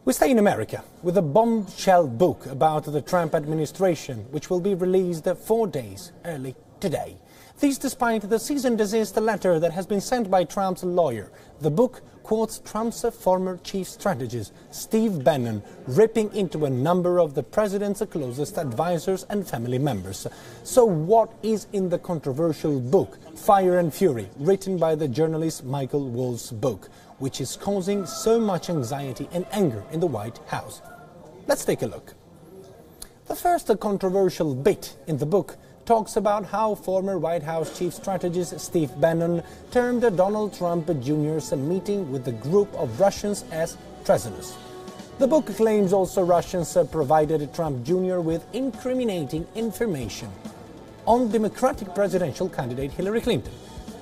We stay in America with a bombshell book about the Trump administration, which will be released 4 days early today. This despite the cease and desist letter that has been sent by Trump's lawyer. The book quotes Trump's former chief strategist, Steve Bannon, ripping into a number of the president's closest advisors and family members. So what is in the controversial book, Fire and Fury, written by the journalist Michael Wolff's book, which is causing so much anxiety and anger in the White House? Let's take a look. The first controversial bit in the book talks about how former White House chief strategist Steve Bannon termed Donald Trump Jr.'s meeting with a group of Russians as treasonous. The book claims also Russians provided Trump Jr. with incriminating information on Democratic presidential candidate Hillary Clinton.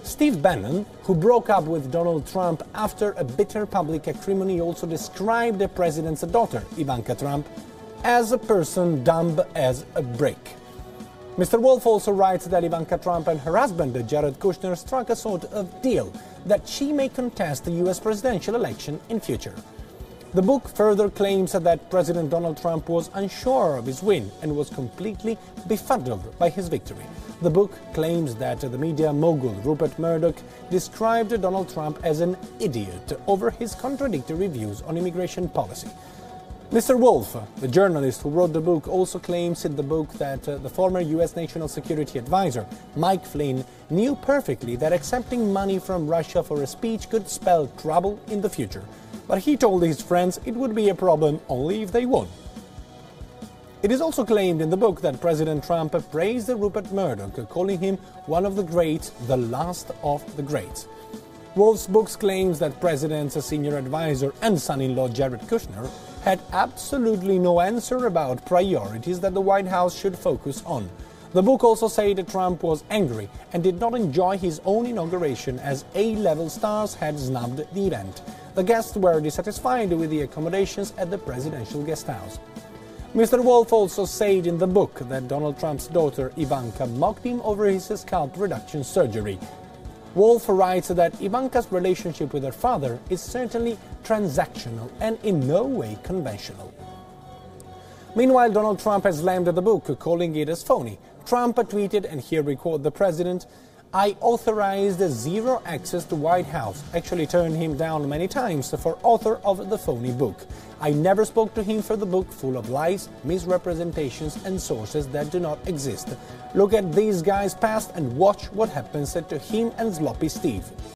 Steve Bannon, who broke up with Donald Trump after a bitter public acrimony, also described the president's daughter, Ivanka Trump, as a person dumb as a brick. Mr. Wolff also writes that Ivanka Trump and her husband, Jared Kushner, struck a sort of deal that she may contest the U.S. presidential election in future. The book further claims that President Donald Trump was unsure of his win and was completely befuddled by his victory. The book claims that the media mogul Rupert Murdoch described Donald Trump as an idiot over his contradictory views on immigration policy. Mr. Wolff, the journalist who wrote the book, also claims in the book that the former U.S. National Security Advisor, Mike Flynn, knew perfectly that accepting money from Russia for a speech could spell trouble in the future. But he told his friends it would be a problem only if they won. It is also claimed in the book that President Trump praised Rupert Murdoch, calling him one of the greats, the last of the greats. Wolff's book claims that President's senior advisor and son-in-law Jared Kushner had absolutely no answer about priorities that the White House should focus on. The book also said that Trump was angry and did not enjoy his own inauguration as A-level stars had snubbed the event. The guests were dissatisfied with the accommodations at the presidential guest house. Mr. Wolff also said in the book that Donald Trump's daughter Ivanka mocked him over his scalp reduction surgery. Wolff writes that Ivanka's relationship with her father is certainly transactional and in no way conventional. Meanwhile, Donald Trump has slammed the book, calling it as phony. Trump tweeted, and here we quote the president, "I authorized zero access to White House, actually turned him down many times for author of the phony book. I never spoke to him for the book full of lies, misrepresentations and sources that do not exist. Look at these guys' past and watch what happens to him and Sloppy Steve."